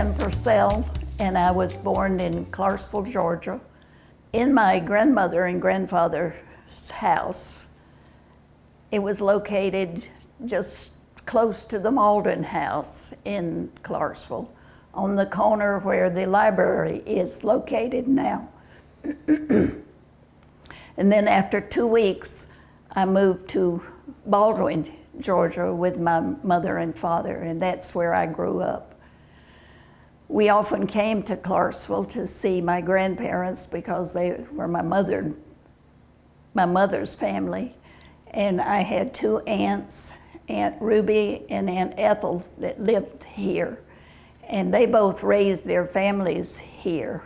Anne Purcell, and I was born in Clarkesville, Georgia. In my grandmother and grandfather's house, it was located just close to the Malden House in Clarksville, on the corner where the library is located now. And then after 2 weeks, I moved to Baldwin, Georgia with my mother and father, and that's where I grew up. We often came to Clarksville to see my grandparents because they were my mother's family. And I had two aunts, Aunt Ruby and Aunt Ethel, that lived here. And they both raised their families here.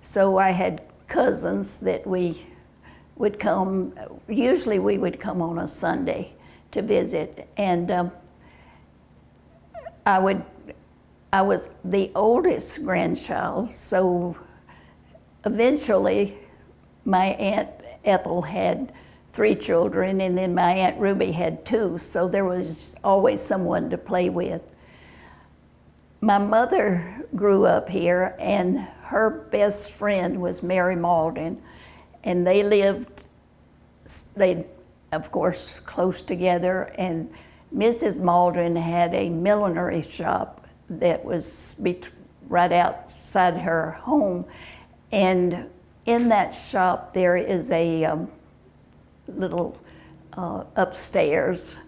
So I had cousins that we would come, usually we would come on a Sunday to visit. And I was the oldest grandchild, so eventually my Aunt Ethel had 3 children, and then my Aunt Ruby had 2, so there was always someone to play with. My mother grew up here, and her best friend was Mary Malden, and they lived, of course, close together, and Mrs. Malden had a millinery shop that was right outside her home, and in that shop there is a little upstairs,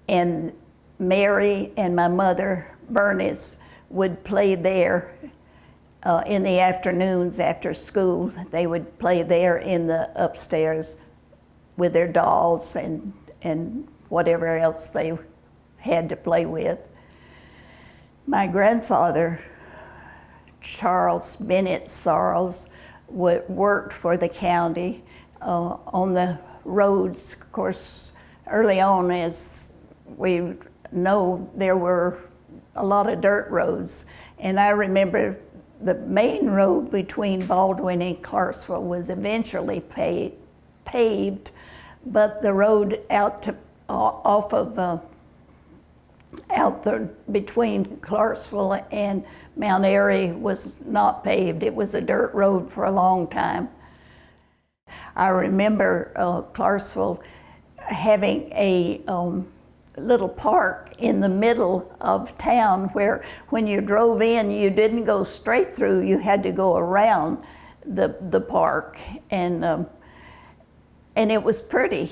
and Mary and my mother, Bernice, would play there in the afternoons after school. They would play there in the upstairs with their dolls and whatever else they had to play with. My grandfather, Charles Bennett Sarles, worked for the county on the roads. Of course, early on, as we know, there were a lot of dirt roads. And I remember the main road between Baldwin and Clarksville was eventually paved, but the road between Clarksville and Mount Airy was not paved. It was a dirt road for a long time. I remember Clarksville having a little park in the middle of town where when you drove in, you didn't go straight through, you had to go around the park, and it was pretty.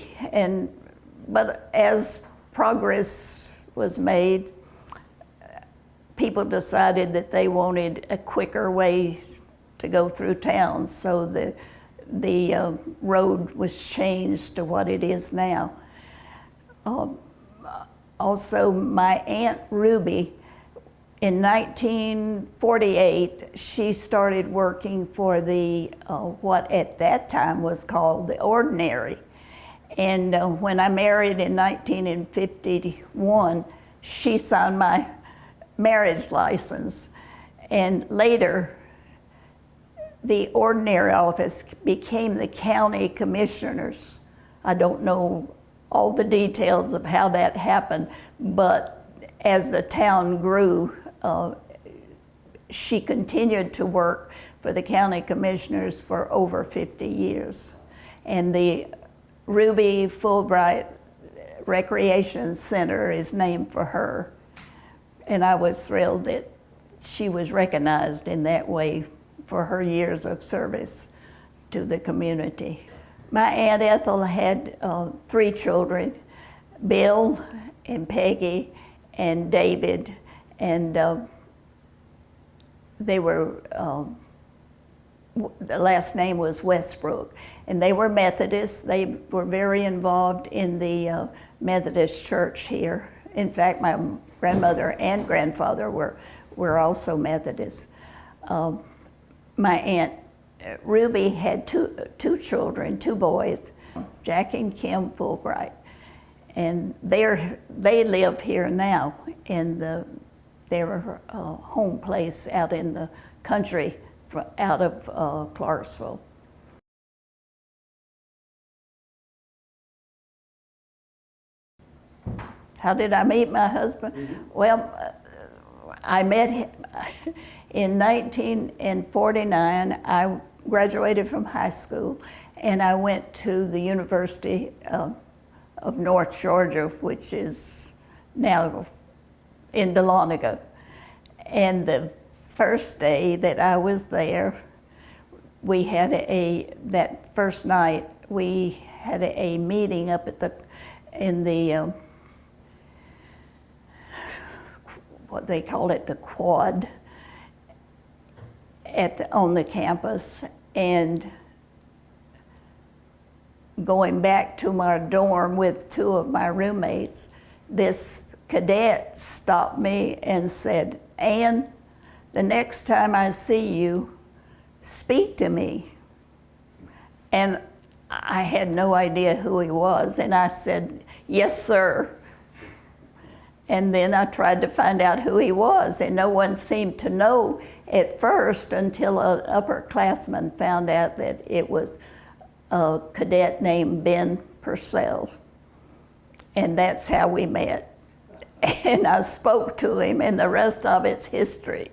But as progress was made, people decided that they wanted a quicker way to go through town, so the road was changed to what it is now. Also, my Aunt Ruby, in 1948, she started working for the what at that time was called the Ordinary. And when I married in 1951, she signed my marriage license. And later, the Ordinary office became the county commissioners. I don't know all the details of how that happened, but as the town grew, she continued to work for the county commissioners for over 50 years. And the Ruby Fulbright Recreation Center is named for her. And I was thrilled that she was recognized in that way for her years of service to the community. My Aunt Ethel had 3 children, Bill and Peggy and David, and they were, the last name was Westbrook, and they were Methodists. They were very involved in the Methodist church here. In fact, my grandmother and grandfather were also Methodists. My Aunt Ruby had two children, 2 boys, Jack and Kim Fulbright, and they live here now in their home place out in the country, out of Clarksville. How did I meet my husband? Well, I met him in 1949. I graduated from high school, and I went to the University of North Georgia, which is now in Dahlonega. And the first day that I was there, we had that first night, we had a meeting up at in the, what they call it, the quad on the campus. And going back to my dorm with two of my roommates, this cadet stopped me and said, "Anne, the next time I see you, speak to me." And I had no idea who he was, and I said, "Yes, sir." And then I tried to find out who he was, and no one seemed to know at first until an upperclassman found out that it was a cadet named Anne Purcell. And that's how we met. And I spoke to him, and the rest of it's history.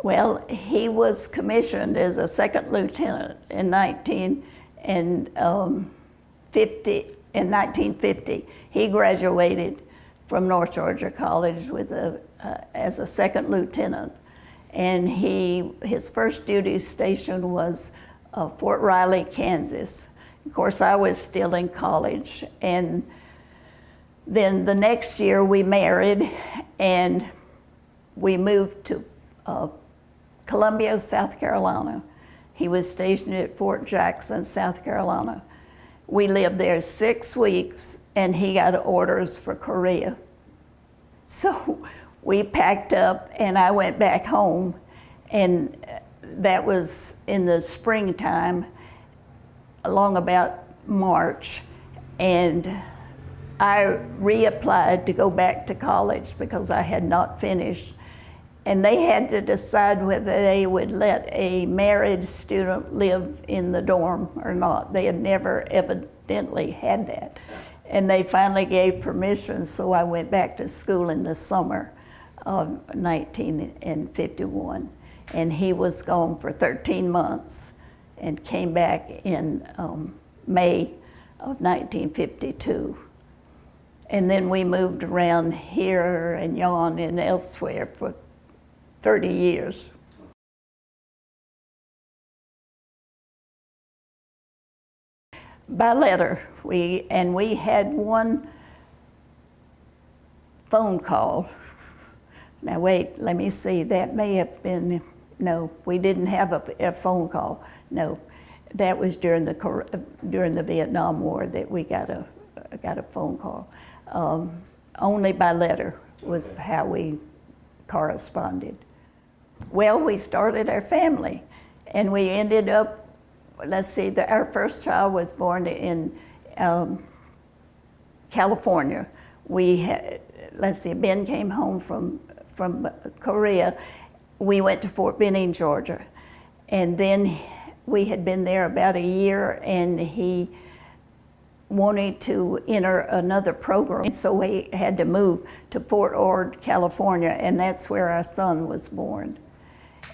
Well, he was commissioned as a second lieutenant in 1950. He graduated from North Georgia College as a second lieutenant. And his first duty station was Fort Riley, Kansas. Of course, I was still in college. And then the next year we married, and we moved to Columbia, South Carolina. He was stationed at Fort Jackson, South Carolina. We lived there 6 weeks, and he got orders for Korea. So we packed up, and I went back home, and that was in the springtime, along about March, and I reapplied to go back to college because I had not finished. And they had to decide whether they would let a married student live in the dorm or not. They had never evidently had that. And they finally gave permission, so I went back to school in the summer of 1951. And he was gone for 13 months and came back in May of 1952. And then we moved around here and yon and elsewhere for 30 years. By letter, we had one phone call. Now wait, let me see, that may have been, no, we didn't have a phone call, no. That was during the Vietnam War that we got a phone call. Only by letter was how we corresponded. Well, we started our family, and we ended up, let's see, our first child was born in California. We had, let's see, Ben came home from Korea. We went to Fort Benning, Georgia, and then we had been there about a year, and he wanted to enter another program, so we had to move to Fort Ord, California, and that's where our son was born.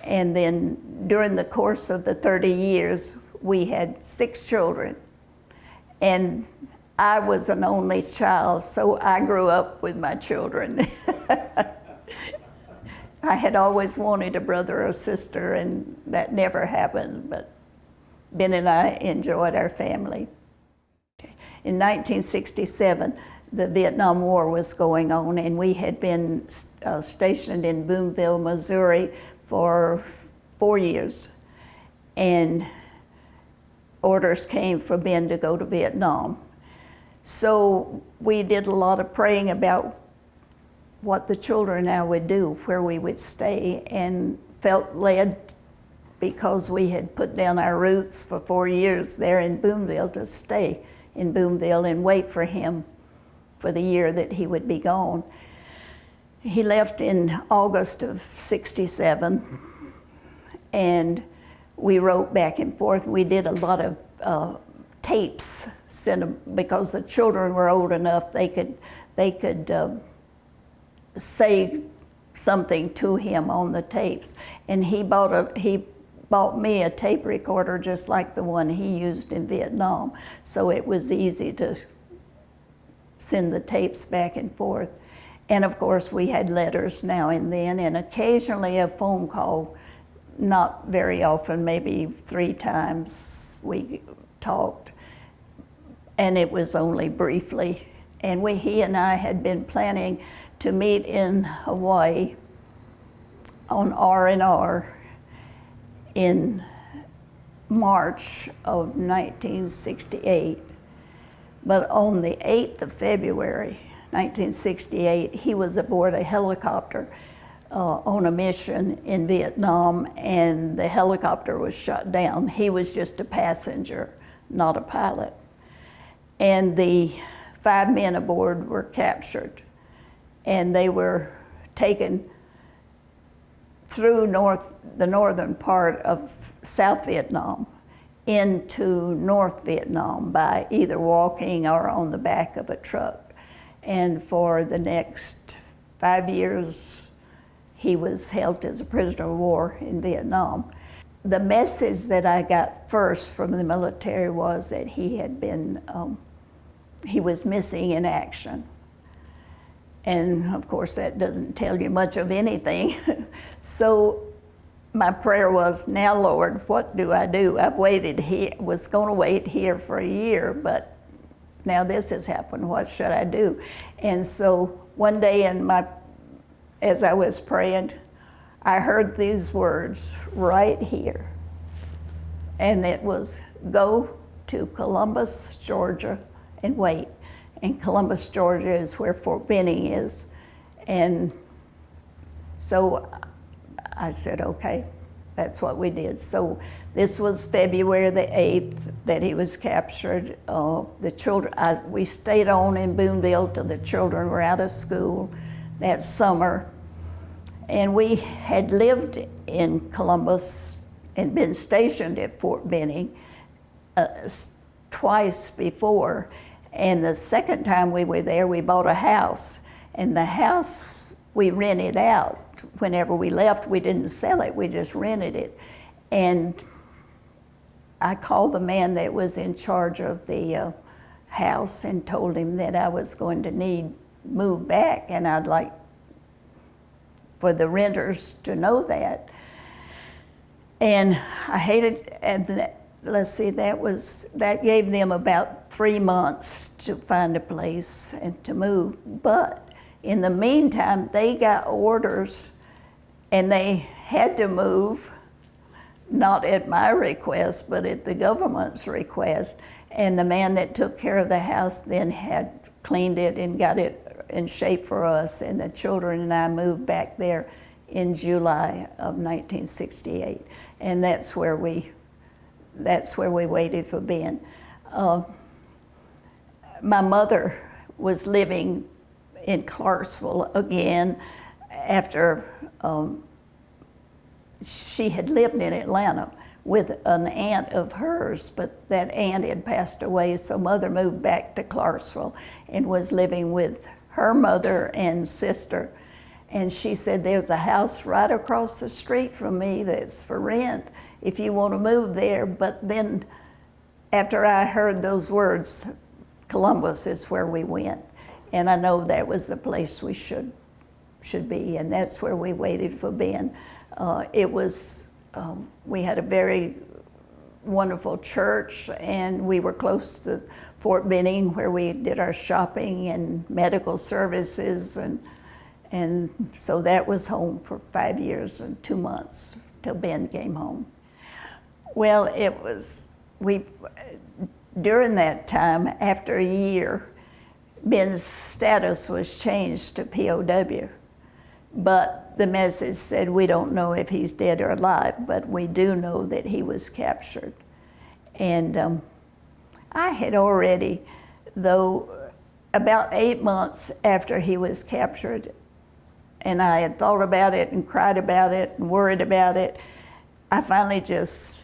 And then during the course of the 30 years, we had 6 children. And I was an only child, so I grew up with my children. I had always wanted a brother or sister, and that never happened, but Ben and I enjoyed our family. In 1967, the Vietnam War was going on, and we had been stationed in Boonville, Missouri for 4 years. And orders came for Ben to go to Vietnam. So we did a lot of praying about what the children now would do, where we would stay, and felt led, because we had put down our roots for 4 years there in Boonville, to stay in Boonville and wait for him for the year that he would be gone. He left in August of '67, and we wrote back and forth. We did a lot of tapes, sent them, because the children were old enough they could say something to him on the tapes, and he bought me a tape recorder just like the one he used in Vietnam, so it was easy to send the tapes back and forth. And of course we had letters now and then, and occasionally a phone call, not very often, maybe 3 times we talked, and it was only briefly. And he and I had been planning to meet in Hawaii on R&R in March of 1968. But on the 8th of February, 1968, he was aboard a helicopter on a mission in Vietnam, and the helicopter was shot down. He was just a passenger, not a pilot. And the 5 men aboard were captured, and they were taken through the northern part of South Vietnam into North Vietnam by either walking or on the back of a truck. And for the next 5 years, he was held as a prisoner of war in Vietnam. The message that I got first from the military was that he was missing in action. And of course that doesn't tell you much of anything. So my prayer was, now Lord, what do I do? I've waited here, was gonna wait here for a year, but now this has happened, what should I do? And so one day as I was praying, I heard these words right here. And it was, go to Columbus, Georgia, and wait. And Columbus, Georgia is where Fort Benning is. And so I said, okay, that's what we did. So this was February the 8th that he was captured. The children, we stayed on in Boonville till the children were out of school that summer. And we had lived in Columbus and been stationed at Fort Benning twice before. And the second time we were there, we bought a house. And the house we rented out. Whenever we left, we didn't sell it, we just rented it. And I called the man that was in charge of the house and told him that I was going to move back, and I'd like for the renters to know that. And I hated, and let's see, that gave them about 3 months to find a place and to move. But in the meantime, they got orders and they had to move, not at my request, but at the government's request. And the man that took care of the house then had cleaned it and got it in shape for us. And the children and I moved back there in July of 1968. And that's where we waited for Ben. My mother was living in Clarkesville again after she had lived in Atlanta with an aunt of hers, but that aunt had passed away, so Mother moved back to Clarkesville and was living with her mother and sister. And she said, there's a house right across the street from me that's for rent if you want to move there. But then after I heard those words, Columbus is where we went. And I know that was the place we should be, and that's where we waited for Ben. We had a very wonderful church, and we were close to Fort Benning where we did our shopping and medical services, and so that was home for 5 years and 2 months till Ben came home. Well, during that time, after a year, Ben's status was changed to POW, but the message said, we don't know if he's dead or alive, but we do know that he was captured. And I had already, though, about 8 months after he was captured, and I had thought about it and cried about it and worried about it, I finally just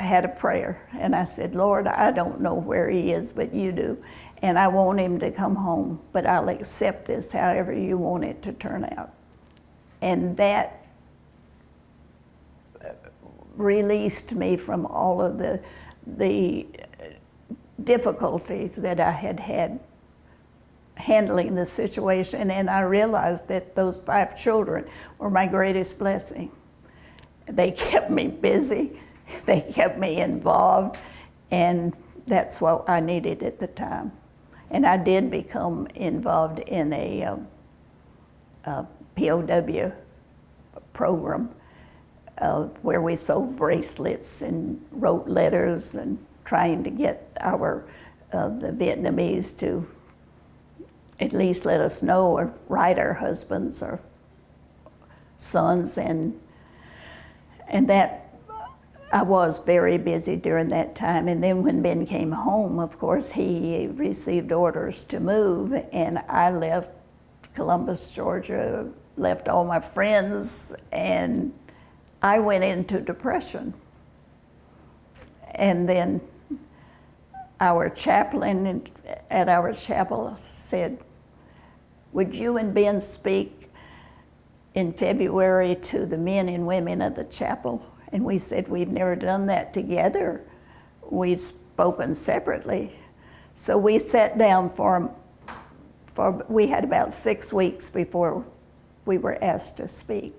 had a prayer, and I said, Lord, I don't know where he is, but you do. And I want him to come home, but I'll accept this however you want it to turn out. And that released me from all of the difficulties that I had had handling the situation. And I realized that those 5 children were my greatest blessing. They kept me busy, they kept me involved, and that's what I needed at the time. And I did become involved in a POW program where we sold bracelets and wrote letters and trying to get the Vietnamese to at least let us know or write our husbands or sons, and that I was very busy during that time. And then when Ben came home, of course, he received orders to move, and I left Columbus, Georgia, left all my friends, and I went into depression. And then our chaplain at our chapel said, would you and Ben speak in February to the men and women of the chapel? And we said, we've never done that together. We've spoken separately. So we sat down we had about 6 weeks before we were asked to speak.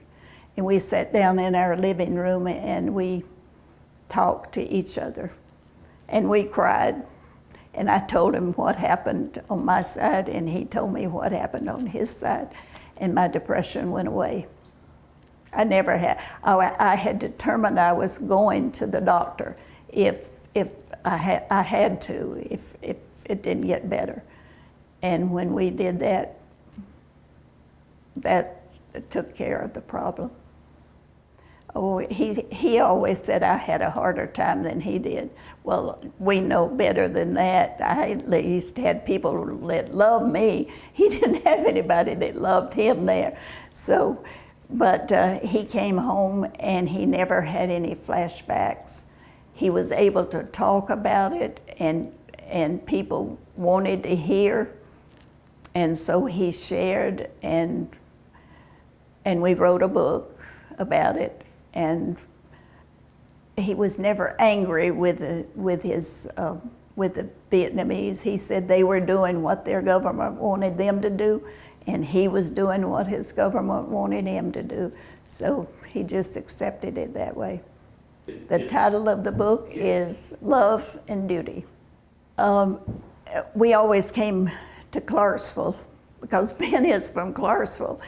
And we sat down in our living room and we talked to each other. And we cried. And I told him what happened on my side, and he told me what happened on his side, and my depression went away. I had determined I was going to the doctor if I had to, if it didn't get better. And when we did that, that took care of the problem. Oh, he always said I had a harder time than he did. Well, we know better than that. I at least had people that loved me. He didn't have anybody that loved him there. So, but he came home and he never had any flashbacks. He was able to talk about it, and people wanted to hear. And so he shared, and we wrote a book about it. And he was never angry with the Vietnamese. He said they were doing what their government wanted them to do, and he was doing what his government wanted him to do. So he just accepted it that way. The title of the book is Love and Duty. We always came to Clarkesville because Ben is from Clarkesville,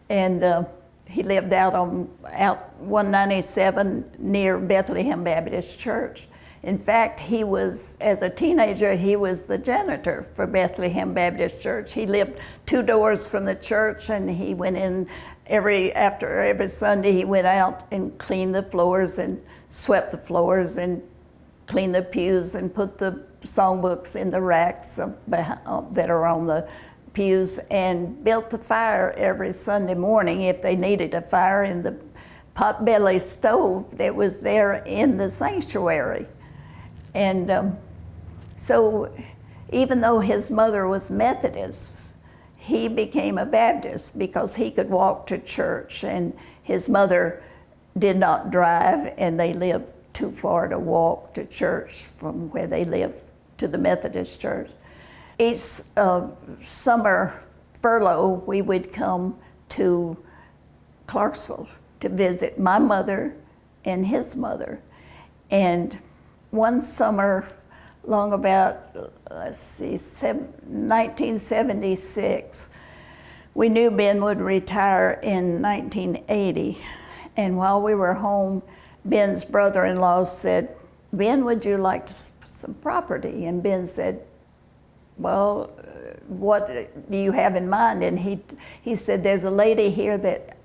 and he lived out 197 near Bethlehem Baptist Church. In fact, as a teenager, he was the janitor for Bethlehem Baptist Church. He lived 2 doors from the church, and he went in after every Sunday. He went out and cleaned the floors and swept the floors and cleaned the pews and put the songbooks in the racks that are on the pews, and built the fire every Sunday morning if they needed a fire in the potbelly stove that was there in the sanctuary. And so even though his mother was Methodist, he became a Baptist because he could walk to church, and his mother did not drive, and they lived too far to walk to church from where they lived to the Methodist church. Each summer furlough, we would come to Clarksville to visit my mother and his mother. And one summer, long about, 1976, we knew Ben would retire in 1980. And while we were home, Ben's brother-in-law said, Ben, would you like some property? And Ben said, well, what do you have in mind? And he said, there's a lady here that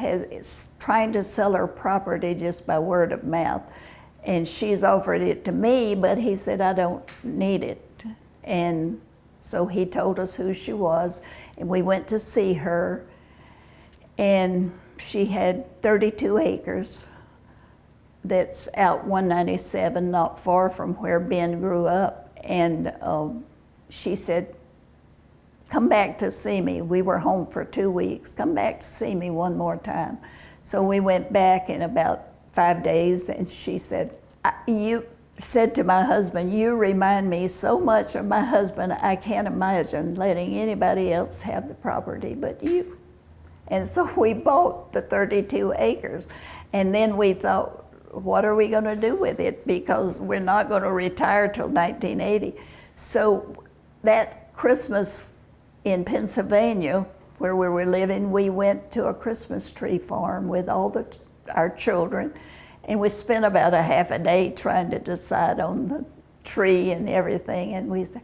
is trying to sell her property just by word of mouth. And she's offered it to me, but he said, I don't need it. And so he told us who she was, and we went to see her. And she had 32 acres that's out 197, not far from where Ben grew up. And she said, come back to see me. We were home for 2 weeks. Come back to see me one more time. So we went back in about 5 days, and she said, you said to my husband, you remind me so much of my husband, I can't imagine letting anybody else have the property but you. And so we bought the 32 acres. And then we thought, what are we going to do with it? Because we're not going to retire till 1980. So that Christmas in Pennsylvania, where we were living, we went to a Christmas tree farm with all our children, and we spent about a half a day trying to decide on the tree and everything, and we said,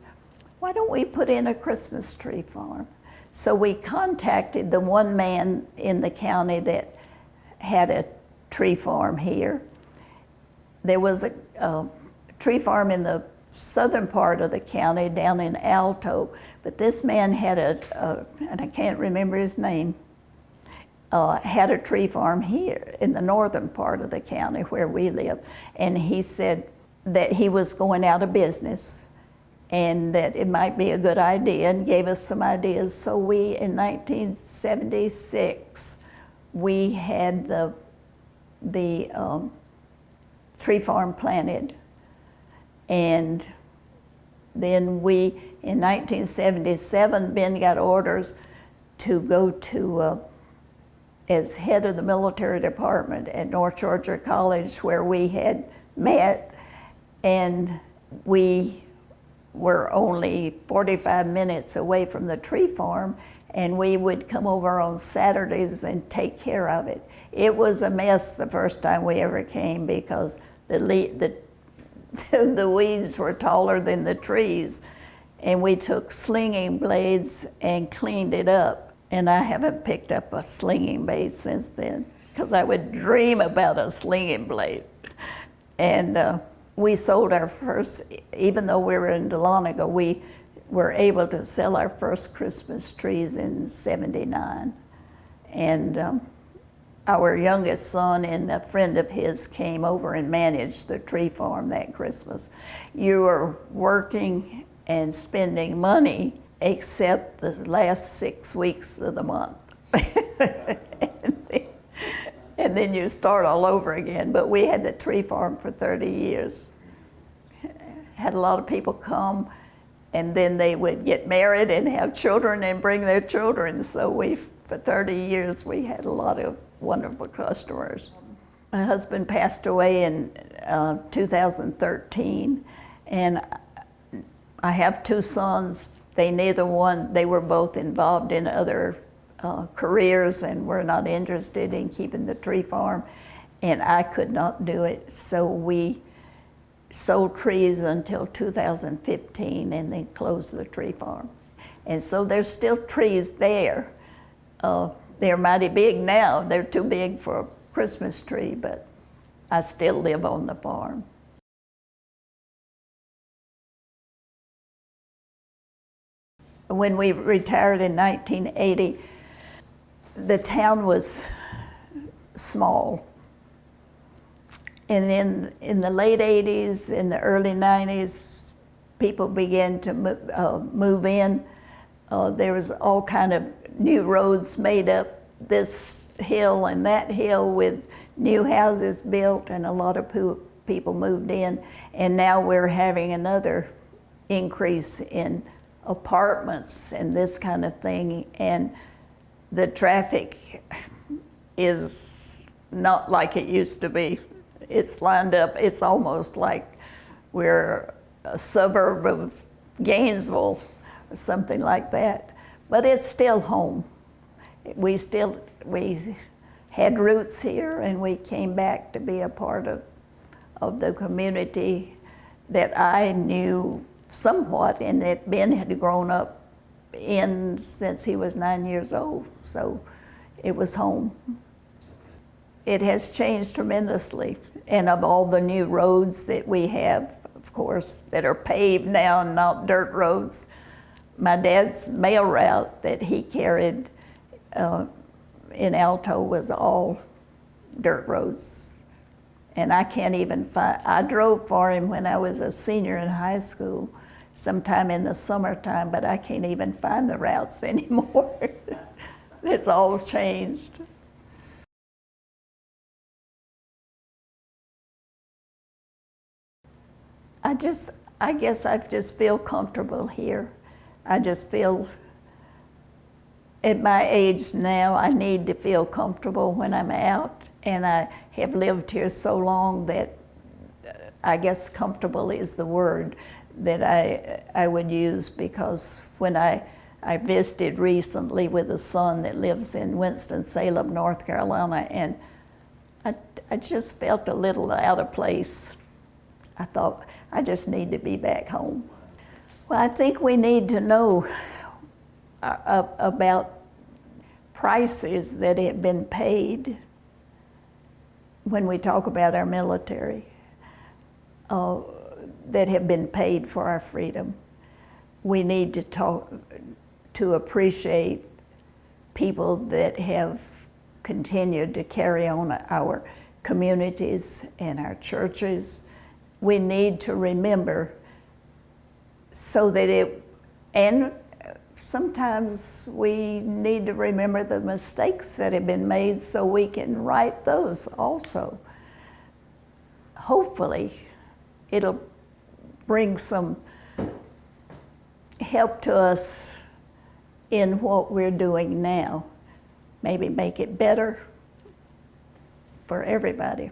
why don't we put in a Christmas tree farm? So we contacted the one man in the county that had a tree farm here. There was a tree farm in the southern part of the county down in Alto, but this man had and I can't remember his name, had a tree farm here in the northern part of the county where we live. And he said that he was going out of business and that it might be a good idea, and gave us some ideas. So we, in 1976, we had the tree farm planted. And then in 1977, Ben got orders to go to, as head of the military department at North Georgia College, where we had met, and we were only 45 minutes away from the tree farm, and we would come over on Saturdays and take care of it. It was a mess the first time we ever came because the weeds were taller than the trees, and we took slinging blades and cleaned it up. And I haven't picked up a slinging blade since then, because I would dream about a slinging blade. And we sold our first, even though we were in Dahlonega, we were able to sell our first Christmas trees in '79. And our youngest son and a friend of his came over and managed the tree farm that Christmas. You were working and spending money except the last 6 weeks of the month. And then you start all over again. But we had the tree farm for 30 years. Had a lot of people come, and then they would get married and have children and bring their children. So for 30 years, we had a lot of wonderful customers. My husband passed away in 2013, and I have 2 sons. They were both involved in other careers and were not interested in keeping the tree farm, and I could not do it. So we sold trees until 2015 and then closed the tree farm. And so there's still trees there. They're mighty big now. They're too big for a Christmas tree, but I still live on the farm. When we retired in 1980, the town was small. And in the late 80s, in the early 90s, people began to move in. There was all kind of new roads made up this hill and that hill with new houses built, and a lot of people moved in. And now we're having another increase in apartments and this kind of thing, and the traffic is not like it used to be. It's lined up. It's almost like we're a suburb of Gainesville or something like that. But it's still home. We had roots here, and we came back to be a part of the community that I knew somewhat, and that Ben had grown up in since he was 9 years old. So it was home. It has changed tremendously. And of all the new roads that we have, of course, that are paved now and not dirt roads, my dad's mail route that he carried in Alto was all dirt roads. And I can't even find, I drove for him when I was a senior in high school, sometime in the summertime, but I can't even find the routes anymore. It's all changed. I guess I just feel comfortable here. I just feel, at my age now, I need to feel comfortable when I'm out, and I have lived here so long that I guess comfortable is the word that I would use, because when I visited recently with a son that lives in Winston-Salem, North Carolina, and I just felt a little out of place. I thought, I just need to be back home. Well, I think we need to know about prices that have been paid when we talk about our military, that have been paid for our freedom. We need to appreciate people that have continued to carry on our communities and our churches. We need to remember so that and sometimes we need to remember the mistakes that have been made so we can right those also. Hopefully, it'll bring some help to us in what we're doing now. Maybe make it better for everybody.